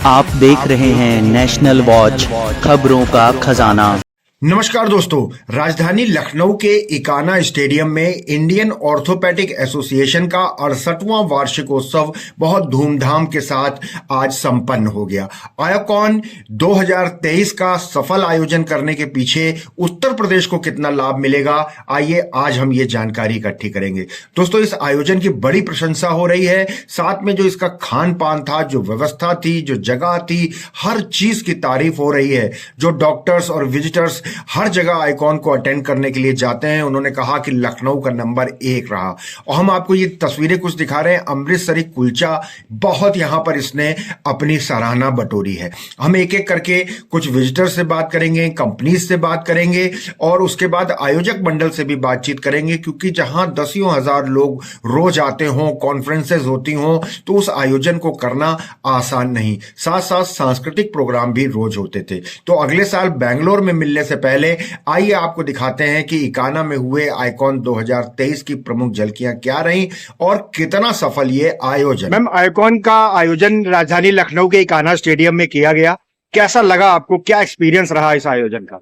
आप देख रहे हैं नेशनल वॉच, खबरों का खजाना। नमस्कार दोस्तों, राजधानी लखनऊ के इकाना स्टेडियम में इंडियन ऑर्थोपेडिक एसोसिएशन का 68वां वार्षिकोत्सव बहुत धूमधाम के साथ आज संपन्न हो गया। आयोकॉन 2023 का सफल आयोजन करने के पीछे उत्तर प्रदेश को कितना लाभ मिलेगा, आइए आज हम ये जानकारी इकट्ठी करेंगे। दोस्तों, इस आयोजन की बड़ी प्रशंसा हो रही है, साथ में जो इसका खान पान था, जो व्यवस्था थी, जो जगह थी, हर चीज की तारीफ हो रही है। जो डॉक्टर्स और विजिटर्स हर जगह आइकॉन को अटेंड करने के लिए जाते हैं, उन्होंने कहा कि लखनऊ का नंबर 1 रहा। और हम आपको ये तस्वीरें कुछ दिखा रहे हैं। अमृतसरी कुलचा बहुत यहां पर इसने अपनी सराहना बटोरी है। हम एक एक करके कुछ विजिटर से बात करेंगे, कंपनीज से बात करेंगे और उसके बाद आयोजक मंडल से भी बातचीत करेंगे, क्योंकि जहां दसियों हजार लोग रोज आते हों, कॉन्फ्रेंसेज होती हों, तो उस आयोजन को करना आसान नहीं। साथ साथ सांस्कृतिक प्रोग्राम भी रोज होते थे। तो अगले साल बेंगलोर में मिलने से पहले आइए आपको दिखाते हैं कि इकाना में हुए आइकॉन 2023 की प्रमुख झलकियां क्या रहीं और कितना सफल ये आयोजन। मैम, आइकॉन का आयोजन राजधानी लखनऊ के इकाना स्टेडियम में किया गया, कैसा लगा आपको? क्या एक्सपीरियंस रहा इस आयोजन का?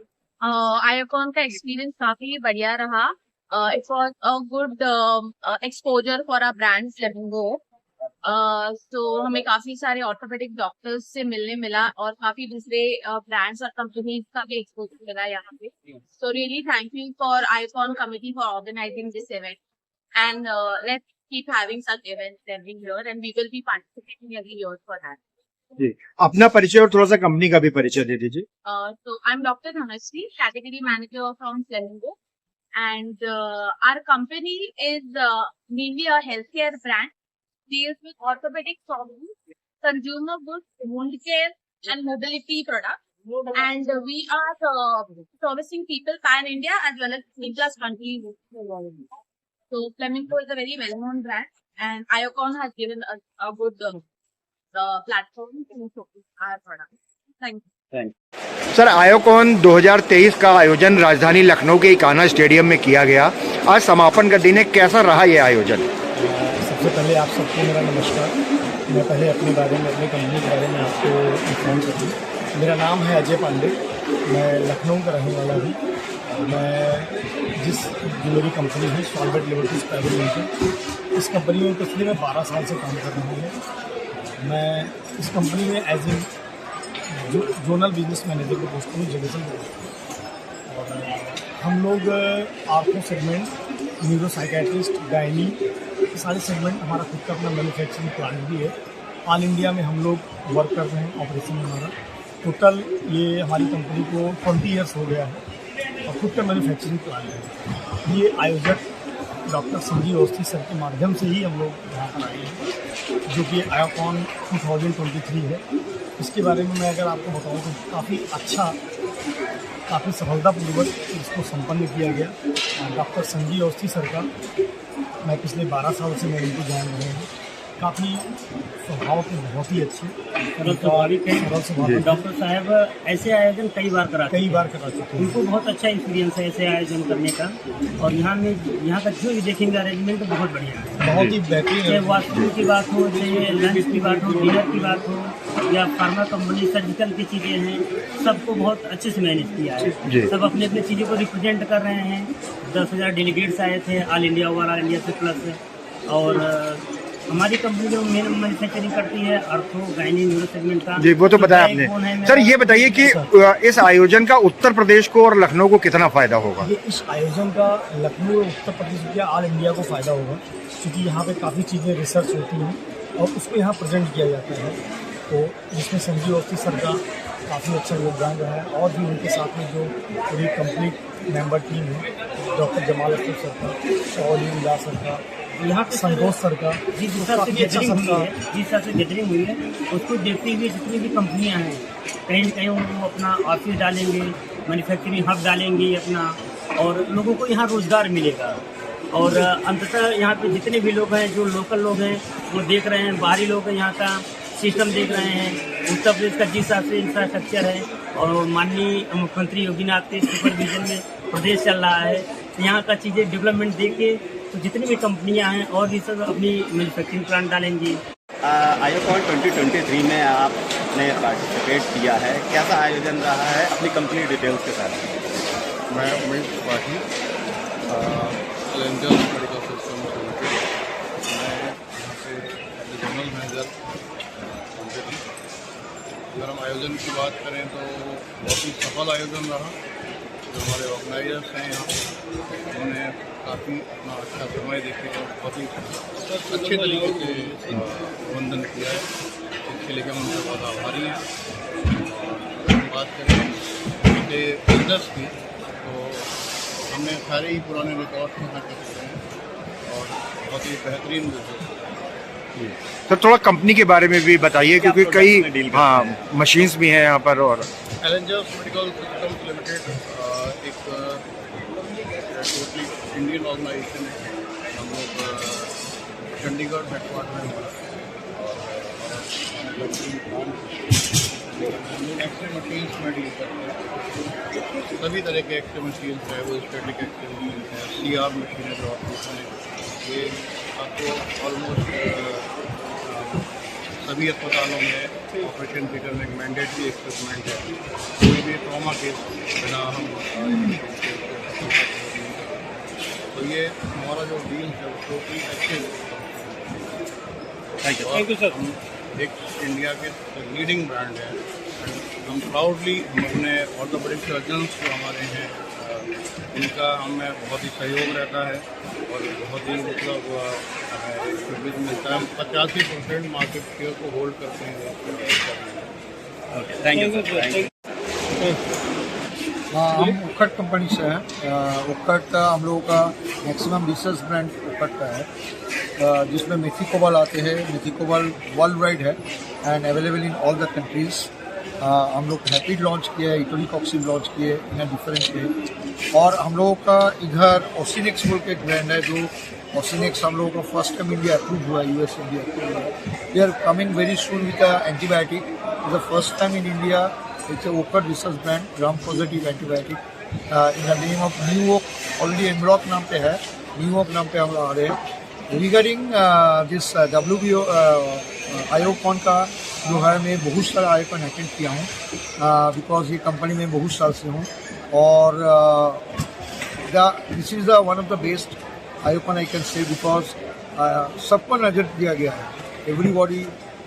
आयोकॉन का एक्सपीरियंस काफी बढ़िया रहा। It was a good exposure for our brand Flamingo. तो हमें काफी सारे ऑर्थोपेडिक डॉक्टर्स से मिलने मिला और काफी दूसरे ब्रांड्स और कंपनीज का भी एक्सपोजर मिला यहाँ पे। So really thank you for icon committee for organising this event and let's keep having such events every year and we will be participating every year for that. जी, अपना परिचय और थोड़ा सा कंपनी का भी परिचय दे दीजिए। So I'm Dr. Dhanashree, category manager from Flamingo, and our company is mainly a healthcare brand, deals with orthopedic surgery, consumer goods, wound care, and mobility products. And we are servicing people pan India as well as 3+ countries. So Flamingo is a very well-known brand, and Iocon has given us a good platform to showcase our products. Thank you. Sir, AIOCON 2023 का आयोजन राजधानी लखनऊ के Ekana stadium में किया गया। आज समापन का दिन है, कैसा रहा ये आयोजन? सबसे पहले आप सबको मेरा नमस्कार। मैं पहले अपने बारे में, अपनी कंपनी के बारे में आपको इन्फॉर्म करूँ। मेरा नाम है अजय पांडे, मैं लखनऊ का रहने वाला हूँ। मैं जो मेरी कंपनी है सॉल्वेट लिबर्टीज प्राइवेट लिमिटेड, इस कंपनी में पिछले मैं 12 साल से काम कर रहा हूँ। मैं इस कंपनी में as a zonal business manager के पोस्ट में जगह और हम लोग ortho segment, neuro psychiatrist, gynae, ये सारे सेगमेंट हमारा खुद का अपना मैन्युफैक्चरिंग प्लांट भी है। ऑल इंडिया में हम लोग वर्क कर रहे हैं। ऑपरेशन हमारा टोटल ये हमारी कंपनी को 20 ईयर्स हो गया है और खुद का मैन्युफैक्चरिंग प्लांट है। ये आयोजक डॉक्टर संजीव अवस्थी सर के माध्यम से ही हम लोग यहाँ पर आए हैं, जो कि आयोकॉन 2023 है। इसके बारे में मैं अगर आपको बताऊँ तो काफ़ी सफलतापूर्वक इसको संपन्न किया गया। डॉक्टर संजीव अवस्थी सर का मैं पिछले 12 साल से मैं इनको जान रहे हैं। काफ़ी स्वभाव के बहुत ही अच्छे, सरल स्वाभाविक है। डॉक्टर साहब ऐसे आयोजन कई बार करा चुके हैं। हैं। उनको बहुत अच्छा एक्सपीरियंस है ऐसे आयोजन करने का। और यहाँ का जो भी देखेंगे अरेंजमेंट बहुत बढ़िया है, बहुत ही बेहतरीन। चाहे वॉशरूम की बात हो, चाहे लंच की बात हो, डिनर की बात हो, या फार्मा कंपनी सर्जिकल की चीज़ें हैं, सबको बहुत अच्छे से मैनेज किया है। सब अपने अपने चीज़ों को रिप्रेजेंट कर रहे हैं। 10,000 डेलीगेट्स आए थे ऑल इंडिया, ओवरऑल इंडिया से प्लस। और हमारी कंपनी जो मेन मैन्युफैक्चरिंग करती है अर्थो, गायनी, न्यूरो सेगमेंट का। जी, वो तो बताया आपने। सर, ये बताइए कि इस आयोजन का उत्तर प्रदेश को और लखनऊ को कितना फायदा होगा? ये इस आयोजन का लखनऊ और उत्तर प्रदेश या ऑल इंडिया को फ़ायदा होगा, क्योंकि यहाँ पे काफ़ी चीज़ें रिसर्च होती हैं और उसको यहाँ प्रेजेंट किया जाता है। तो जिसमें संजीव अवस्थी सर का काफ़ी अच्छा योगदान रहा है और भी उनके साथ में जो पूरी कंप्लीट मेंबर टीम है, डॉक्टर जमाल अख्तर सर का, शौलिन दास सर का, यहाँ पे संतोष सर का, जिस हिसाब से गैदरिंग हुई है उसको देखते हुए जितनी भी कंपनियाँ हैं, कहीं न कहीं वो अपना ऑफिस डालेंगे, मैन्युफैक्चरिंग हब डालेंगे अपना, और लोगों को यहाँ रोज़गार मिलेगा। और अंततः यहाँ पे जितने भी लोग हैं, जो लोकल लोग हैं, वो देख रहे हैं, बाहरी लोग हैं, यहाँ का सिस्टम देख रहे हैं। उत्तर प्रदेश का जिस हिसाब से इंफ्रास्ट्रक्चर है और माननीय मुख्यमंत्री योगीनाथ के सुपरविजन में प्रदेश चल रहा है, तो यहाँ का चीज़ें डेवलपमेंट देख के तो जितनी भी कंपनियां हैं और भी सब अपनी मैन्युफैक्चरिंग प्लांट डालेंगी। आयोकॉन 2023 में आप आपने पार्टिसिपेट किया है, कैसा आयोजन रहा है, अपनी कंपनी डिटेल्स के साथ। मैं Umesh Tripathi, Challengers medical system limited, मैं यहाँ पे जनरल मैनेजर बनते थे। अगर हम आयोजन की बात करें तो बहुत ही सफल आयोजन रहा। जो हमारे ऑर्गेनाइजर्स हैं यहाँ, उन्होंने काफ़ी अपना अच्छा समय देखे और बहुत ही अच्छे तरीके से प्रबंधन किया है, इसके लिए हम उनसे बहुत आभारी हैं। और बात करें उनके बिजनेस की, तो हमने सारे ही पुराने रिकॉर्ड यहाँ कर चुके हैं और बहुत ही बेहतरीन बिजनेस। तो थोड़ा कंपनी के बारे में भी बताइए, क्योंकि कई मशीन्स भी हैं यहाँ पर। और चैलेंजर्स मेडिकल सिस्टम्स लिमिटेड एक टोटली इंडियन ऑर्गेनाइजेशन है। हम लोग चंडीगढ़ हेडक्वार्टर में हमारा एक्सरे मशीन्स में डील करते हैं। सभी तरह के एक्सरे मशीन्स है, वो स्टैटिक एक्सरे मशीन्स हैं, CR मशीनें जो आप देखते हैं, ये आपको ऑलमोस्ट सभी अस्पतालों में ऑपरेशन थिएटर में एक मैंडेटरी इक्विपमेंट है। कोई भी ट्रॉमा केस बिना हम तो ये हमारा जो डील है उसको भी अच्छे। Thank you sir. हम एक इंडिया के लीडिंग ब्रांड है। हम प्राउडली हम अपने ऑर्थोपेडिक सर्जन्स जो हमारे हैं इनका हमें बहुत ही सहयोग रहता है और बहुत ही मतलब सर्विस मिलता है। हम 85% मार्केट शेयर को होल्ड करते हैं। Thank you sir. हाँ, हम उक्कट कंपनी से हैं। उक्कट हम लोगों का मैक्सिमम रिसर्च ब्रांड उक्कट का है, जिसमें मेथिकोबाल आते हैं। मेथिकोबाल वर्ल्ड वाइड है and available in all the countries. हम लोग रैपिड लॉन्च किए हैं, इटोलिकॉक्सिब लॉन्च किए इन अ डिफरेंट वे। और हम लोगों का इधर ओसिनेक्स बोल के एक ब्रांड है, जो ओसिनेक्स हम लोगों का फर्स्ट टाइम इंडिया अप्रूव हुआ है, US इंडिया अप्रूव हुआ है। We are coming very soon with antibiotic, the first time in India. It's a ओकर research brand, gram positive antibiotic in the name of new oak. Already एमलॉक नाम पे है, new okay नाम पे हम आ रहे हैं। रिगार्डिंग दिस WBO आयोकॉन का जो है, मैं बहुत सारा आयोकॉन अटेंड किया हूँ, बिकॉज ये कंपनी में बहुत साल से हूँ। और this is one of the best AIOCON I can say, because सबको नज़र दिया गया है। एवरीबॉडी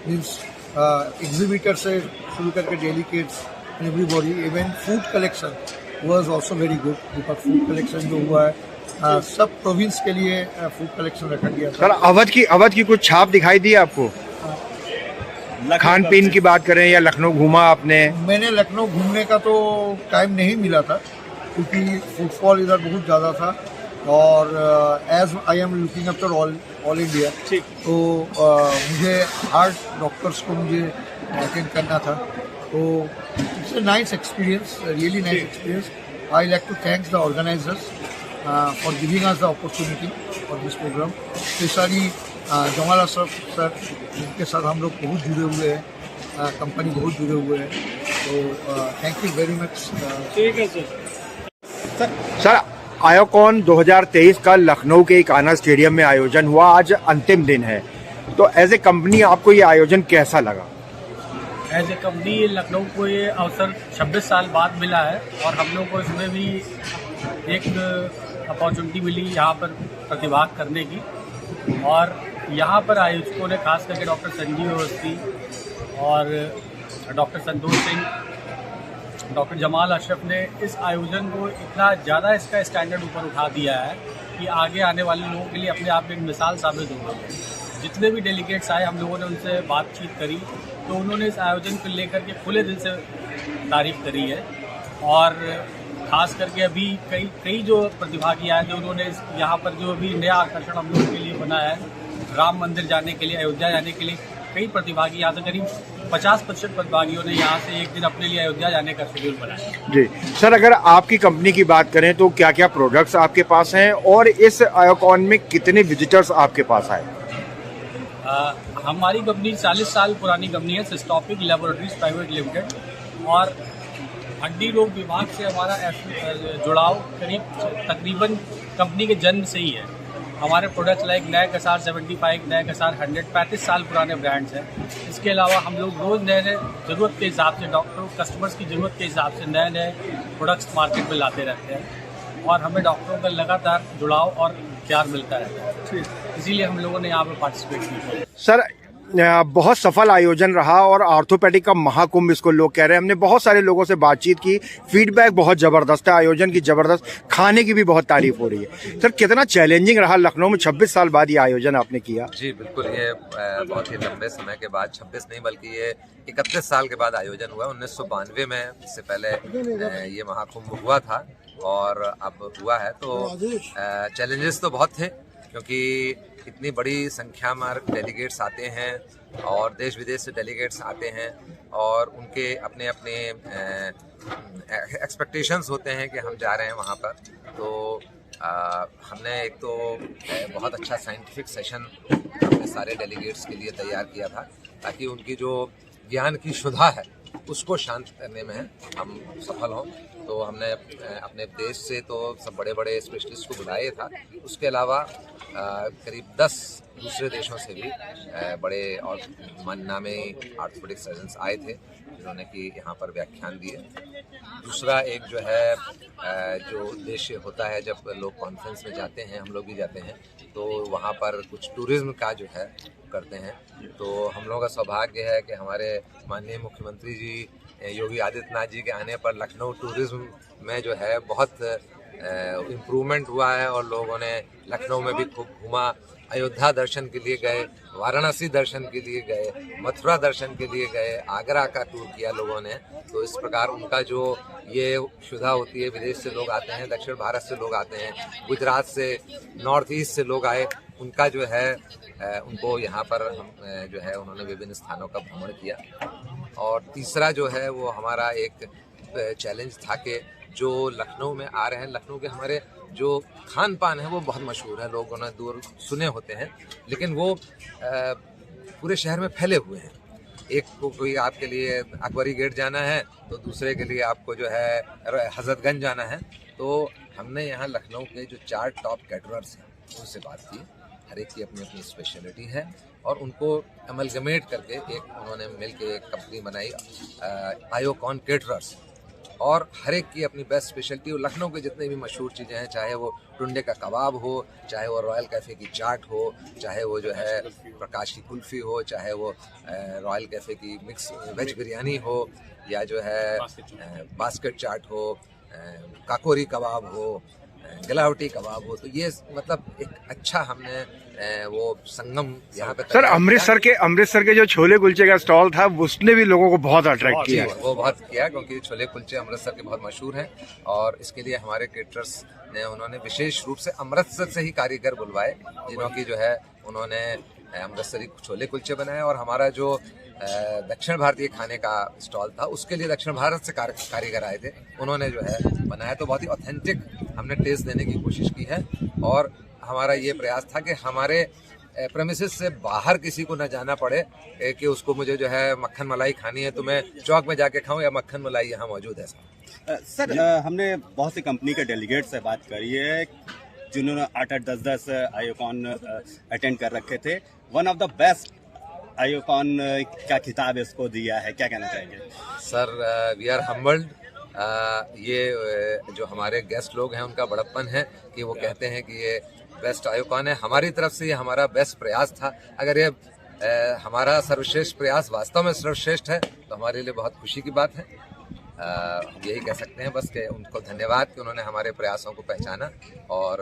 मीन्स एग्जीबिटर से शुरू करके delicates, everybody. Even food collection was also very good, because food collection जो हुआ है सब प्रोविंस के लिए फूड कलेक्शन रखा गया था। सर, अवध की कुछ छाप दिखाई दी आपको? खान पीन की बात करें या लखनऊ घूमा आपने? मैंने लखनऊ घूमने का तो टाइम नहीं मिला था, क्योंकि फुटफॉल इधर बहुत ज़्यादा था। और as I am looking after all India, तो मुझे हार्ट डॉक्टर्स को मुझे अटेंड करना था। तो it's a nice experience, really nice experience. I like to thanks the organisers for giving us the opportunity for this programme. Specially Jamal Ashraf sir, जिनके साथ हम लोग बहुत जुड़े हुए हैं, कंपनी बहुत जुड़े हुए हैं। तो थैंक यू वेरी मच। ठीक है सर। सर, आयोकॉन 2023 का लखनऊ के इकाना स्टेडियम में आयोजन हुआ, आज अंतिम दिन है, तो एज ए कंपनी आपको ये आयोजन कैसा लगा? एज ए कंपनी लखनऊ को ये अवसर 26 साल बाद मिला है और हम लोग को इसमें भी एक अपॉर्चुनिटी मिली यहाँ पर प्रतिभाग करने की। और यहाँ पर आयोजकों ने खास करके डॉक्टर संजीव अवस्थी और डॉक्टर संतोष सिंह, डॉक्टर जमाल अशरफ ने इस आयोजन को इतना ज़्यादा इसका स्टैंडर्ड ऊपर उठा दिया है कि आगे आने वाले लोगों के लिए अपने आप में एक मिसाल साबित हो गई है। जितने भी डेलीगेट्स आए, हम लोगों ने उनसे बातचीत करी, तो उन्होंने इस आयोजन को लेकर के खुले दिल से तारीफ करी है। और खास करके अभी कई जो प्रतिभागी आए, जो उन्होंने यहाँ पर जो अभी नया आकर्षण हम लोगों के लिए बनाया है, राम मंदिर जाने के लिए, अयोध्या जाने के लिए, कई प्रतिभागी यहाँ से करीब 50% प्रतिभागियों ने यहाँ से एक दिन अपने लिए अयोध्या जाने का शेड्यूल बनाया। जी सर, अगर आपकी कंपनी की बात करें तो क्या क्या प्रोडक्ट्स आपके पास हैं और इस आयोकॉन में कितने विजिटर्स आपके पास आए? हमारी कंपनी 40 साल पुरानी कंपनी है, सिस्टोपिक लेबोरेटरीज प्राइवेट लिमिटेड। और हड्डी रोग विभाग से हमारा जुड़ाव तकरीबन कंपनी के जन्म से ही है। हमारे प्रोडक्ट्स लाइक नए कसार 75, नए कसार 100, 35 साल पुराने ब्रांड्स हैं। इसके अलावा हम लोग रोज़ नए नए ज़रूरत के हिसाब से डॉक्टरों कस्टमर्स की ज़रूरत के हिसाब से नए नए प्रोडक्ट्स मार्केट में लाते रहते हैं और हमें डॉक्टरों का लगातार जुड़ाव और प्यार मिलता रहता है, इसीलिए हम लोगों ने यहाँ पर पार्टिसिपेट किया। सर बहुत सफल आयोजन रहा और ऑर्थोपेडिक का महाकुंभ इसको लोग कह रहे हैं। हमने बहुत सारे लोगों से बातचीत की, फीडबैक बहुत ज़बरदस्त है, आयोजन की ज़बरदस्त, खाने की भी बहुत तारीफ हो रही है। सर कितना चैलेंजिंग रहा लखनऊ में 26 साल बाद ये आयोजन आपने किया? जी बिल्कुल, ये बहुत ही लंबे समय के बाद, 26 नहीं बल्कि ये 31 साल के बाद आयोजन हुआ। 1992 में इससे पहले ये महाकुंभ हुआ था और अब हुआ है। तो चैलेंजेस तो बहुत थे क्योंकि इतनी बड़ी संख्या में डेलीगेट्स आते हैं और देश विदेश से डेलीगेट्स आते हैं और उनके अपने अपने एक्सपेक्टेशंस होते हैं कि हम जा रहे हैं वहाँ पर। तो हमने एक तो बहुत अच्छा साइंटिफिक सेशन अपने सारे डेलीगेट्स के लिए तैयार किया था ताकि उनकी जो ज्ञान की क्षुधा है उसको शांत करने में हम सफल हों। तो हमने अपने देश से तो सब बड़े बड़े स्पेशलिस्ट को बुलाए था, उसके अलावा करीब 10 दूसरे देशों से भी बड़े और नामी ऑर्थोपेडिक सर्जन्स आए थे जिन्होंने कि यहाँ पर व्याख्यान दिए। दूसरा एक जो है जो उद्देश्य होता है जब लोग कॉन्फ्रेंस में जाते हैं, हम लोग भी जाते हैं, तो वहाँ पर कुछ टूरिज्म का जो है करते हैं। तो हम लोगों का सौभाग्य है कि हमारे माननीय मुख्यमंत्री जी योगी आदित्यनाथ जी के आने पर लखनऊ टूरिज्म में जो है बहुत इम्प्रूवमेंट हुआ है और लोगों ने लखनऊ में भी खूब घूमा, अयोध्या दर्शन के लिए गए, वाराणसी दर्शन के लिए गए, मथुरा दर्शन के लिए गए, आगरा का टूर किया लोगों ने। तो इस प्रकार उनका जो ये क्षुधा होती है, विदेश से लोग आते हैं, दक्षिण भारत से लोग आते हैं, गुजरात से, नॉर्थ ईस्ट से लोग आए, उनका जो है उनको यहाँ पर हम जो है उन्होंने विभिन्न स्थानों का भ्रमण किया। और तीसरा जो है वो हमारा एक चैलेंज था कि जो लखनऊ में आ रहे हैं, लखनऊ के हमारे जो खान पान है वो बहुत मशहूर है, लोगों ने दूर सुने होते हैं, लेकिन वो पूरे शहर में फैले हुए हैं। एक को कोई आपके लिए अकबरी गेट जाना है तो दूसरे के लिए आपको जो है हजरतगंज जाना है। तो हमने यहाँ लखनऊ के जो 4 टॉप कैटरर्स हैं उनसे बात की, हर एक की अपनी अपनी स्पेशलिटी है और उनको अमलगमेट करके एक उन्होंने मिलके एक कंपनी बनाई आयोकॉन केटरर्स, और हर एक की अपनी बेस्ट स्पेशलिटी। और लखनऊ के जितने भी मशहूर चीज़ें हैं, चाहे वो टुंडे का कबाब हो, चाहे वो रॉयल कैफ़े की चाट हो, चाहे वो जो है प्रकाश की कुल्फ़ी हो, चाहे वो रॉयल कैफ़े की मिक्स वेज बिरयानी हो, या जो है बास्केट चाट हो, काकोरी कबाब हो, गलावटी कबाब हो। तो ये मतलब एक अच्छा हमने वो संगम यहाँ पे। सर अमृतसर के जो छोले कुलचे का स्टॉल था उसने भी लोगों को बहुत अट्रैक्ट किया। वो बहुत किया क्योंकि छोले कुलचे अमृतसर के बहुत मशहूर हैं और इसके लिए हमारे केटरर्स ने उन्होंने विशेष रूप से अमृतसर से ही कारीगर बुलवाए जिन्हों की जो है उन्होंने अमृतसरी छोले कुलचे बनाए। और हमारा जो दक्षिण भारतीय खाने का स्टॉल था उसके लिए दक्षिण भारत से कारीगर आए थे, उन्होंने जो है बनाया। तो बहुत ही ऑथेंटिक हमने टेस्ट देने की कोशिश की है और हमारा ये प्रयास था कि हमारे प्रेमिसेस से बाहर किसी को न जाना पड़े कि उसको मुझे जो है मक्खन मलाई खानी है तो मैं चौक में जाके खाऊं या मक्खन मलाई यहाँ मौजूद है। सर हमने बहुत सी कंपनी के डेलीगेट से बात करी है जिन्होंने 8-8, 10-10 आयोकॉन अटेंड कर रखे थे। वन ऑफ द बेस्ट आयोकॉन का खिताब इसको दिया है, क्या कहना चाहेंगे? Sir we are humbled. ये जो हमारे गेस्ट लोग हैं उनका बड़प्पन है कि वो कहते हैं कि ये बेस्ट आयोकॉन है। हमारी तरफ से ये हमारा बेस्ट प्रयास था। अगर ये हमारा सर्वश्रेष्ठ प्रयास वास्तव में सर्वश्रेष्ठ है तो हमारे लिए बहुत खुशी की बात है। हम यही कह सकते हैं बस कि उनको धन्यवाद कि उन्होंने हमारे प्रयासों को पहचाना और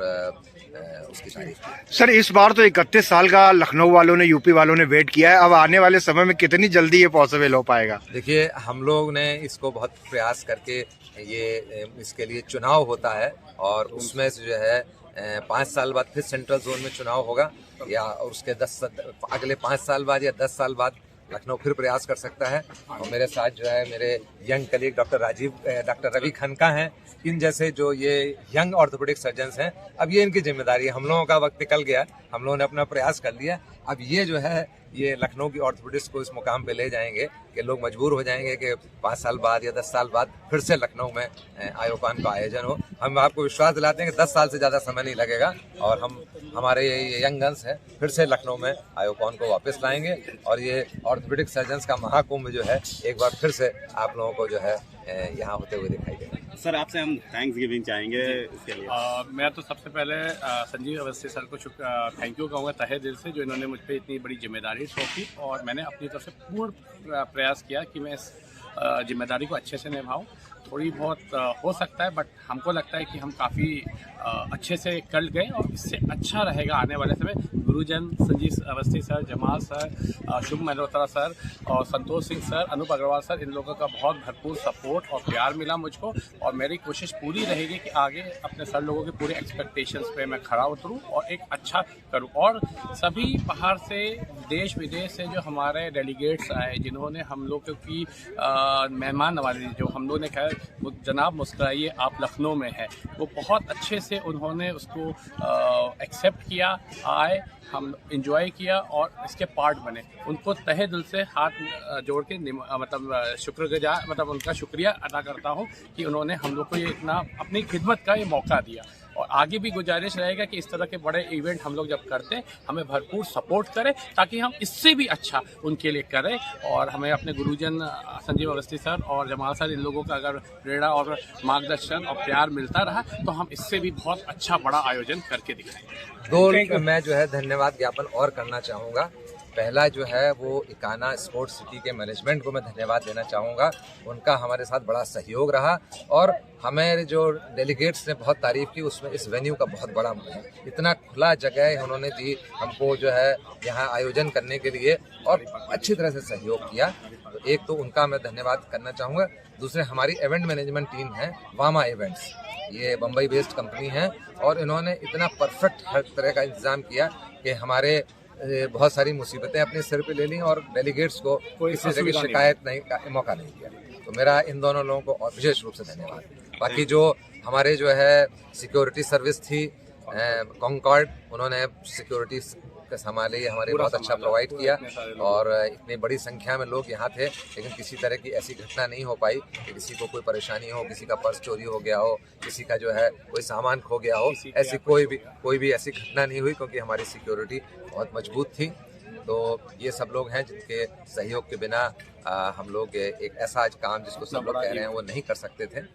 उसकी तारीफ की। सर इस बार तो 31 साल का लखनऊ वालों ने, यूपी वालों ने वेट किया है, अब आने वाले समय में कितनी जल्दी ये पॉसिबल हो पाएगा? देखिए हम लोग ने इसको बहुत प्रयास करके ये इसके लिए चुनाव होता है और उसमें से जो है 5 साल बाद फिर सेंट्रल जोन में चुनाव होगा या उसके अगले 5 साल बाद या 10 साल बाद लखनऊ फिर प्रयास कर सकता है। और मेरे साथ जो है मेरे यंग कलीग डॉक्टर रवि खनका हैं। इन जैसे जो ये यंग ऑर्थोपेडिक सर्जन्स हैं, अब ये इनकी जिम्मेदारी है। हम लोगों का वक्त निकल गया, हम लोगों ने अपना प्रयास कर लिया, अब ये जो है ये लखनऊ की ऑर्थोपेडिक्स को इस मुकाम पे ले जाएंगे कि लोग मजबूर हो जाएंगे कि 5 साल बाद या 10 साल बाद फिर से लखनऊ में आयोकॉन का आयोजन हो। हम आपको विश्वास दिलाते हैं कि 10 साल से ज़्यादा समय नहीं लगेगा और हमारे ये यंग गन्स हैं फिर से लखनऊ में आयोकॉन को वापस लाएंगे और ये ऑर्थोपेडिक सर्जन्स का महाकुंभ जो है एक बार फिर से आप लोगों को जो है यहाँ होते हुए दिखाई देगा। सर आपसे हम थैंक्स गिविंग चाहेंगे इसके लिए। मैं तो सबसे पहले संजीव अवस्थी सर को थैंक यू कहूँगा तहे दिल से, जो इन्होंने मुझ पर इतनी बड़ी जिम्मेदारी सौंपी और मैंने अपनी तरफ से पूर्ण प्रयास किया कि मैं इस जिम्मेदारी को अच्छे से निभाऊं। थोड़ी बहुत हो सकता है बट हमको लगता है कि हम काफ़ी अच्छे से कर गए और इससे अच्छा रहेगा आने वाले समय। गुरुजन संजीव अवस्थी सर, जमाल सर, शुभ मल्होत्रा सर और संतोष सिंह सर, अनूप अग्रवाल सर, इन लोगों का बहुत भरपूर सपोर्ट और प्यार मिला मुझको और मेरी कोशिश पूरी रहेगी कि आगे अपने सर लोगों के पूरे एक्सपेक्टेशंस पे मैं खरा उतरूँ और एक अच्छा करूँ। और सभी बाहर से देश विदेश से जो हमारे डेलीगेट्स आए जिन्होंने हम लोगों की मेहमान नवाजी, जो हम लोगों ने कहा जनाब मुस्कुराइए आप लखनऊ में है, वो बहुत अच्छे से उन्होंने उसको एक्सेप्ट किया, आए, हम एंजॉय किया और इसके पार्ट बने। उनको तहे दिल से हाथ जोड़ के मतलब शुक्रगुजार, मतलब उनका शुक्रिया अदा करता हूँ कि उन्होंने हम लोग को ये इतना अपनी खिदमत का ये मौका दिया। और आगे भी गुजारिश रहेगा कि इस तरह के बड़े इवेंट हम लोग जब करते हैं हमें भरपूर सपोर्ट करें ताकि हम इससे भी अच्छा उनके लिए करें। और हमें अपने गुरुजन संजीव अवस्थी सर और जमाल सर, इन लोगों का अगर प्रेरणा और मार्गदर्शन और प्यार मिलता रहा तो हम इससे भी बहुत अच्छा बड़ा आयोजन करके दिखाएंगे। दो मैं जो है धन्यवाद ज्ञापन और करना चाहूँगा। पहला जो है वो इकाना स्पोर्ट्स सिटी के मैनेजमेंट को मैं धन्यवाद देना चाहूँगा, उनका हमारे साथ बड़ा सहयोग रहा और हमें जो डेलीगेट्स ने बहुत तारीफ़ की उसमें इस वेन्यू का बहुत बड़ा है। इतना खुला जगह उन्होंने दी हमको जो है यहाँ आयोजन करने के लिए और अच्छी तरह से सहयोग किया, तो एक तो उनका मैं धन्यवाद करना चाहूँगा। दूसरे हमारी इवेंट मैनेजमेंट टीम है वामा इवेंट्स, ये बम्बई बेस्ड कंपनी है और इन्होंने इतना परफेक्ट हर तरह का इंतज़ाम किया कि हमारे बहुत सारी मुसीबतें अपने सिर पे ले ली और डेलीगेट्स को किसी तरह की शिकायत नहीं का मौका नहीं दिया। तो मेरा इन दोनों लोगों को और विशेष रूप से धन्यवाद। बाकी जो हमारे जो है सिक्योरिटी सर्विस थी कॉन्कॉर्ड, उन्होंने सिक्योरिटी संभाले, हमारे बहुत अच्छा प्रोवाइड किया और इतनी बड़ी संख्या में लोग यहाँ थे, लेकिन किसी तरह की ऐसी घटना नहीं हो पाई कि किसी को कोई परेशानी हो, किसी का पर्स चोरी हो गया हो, किसी का जो है कोई सामान खो गया हो, ऐसी कोई भी ऐसी घटना नहीं हुई क्योंकि हमारी सिक्योरिटी बहुत मजबूत थी। तो ये सब लोग हैं जिनके सहयोग के बिना हम लोग एक ऐसा आज काम जिसको सब लोग कह रहे हैं वो नहीं कर सकते थे।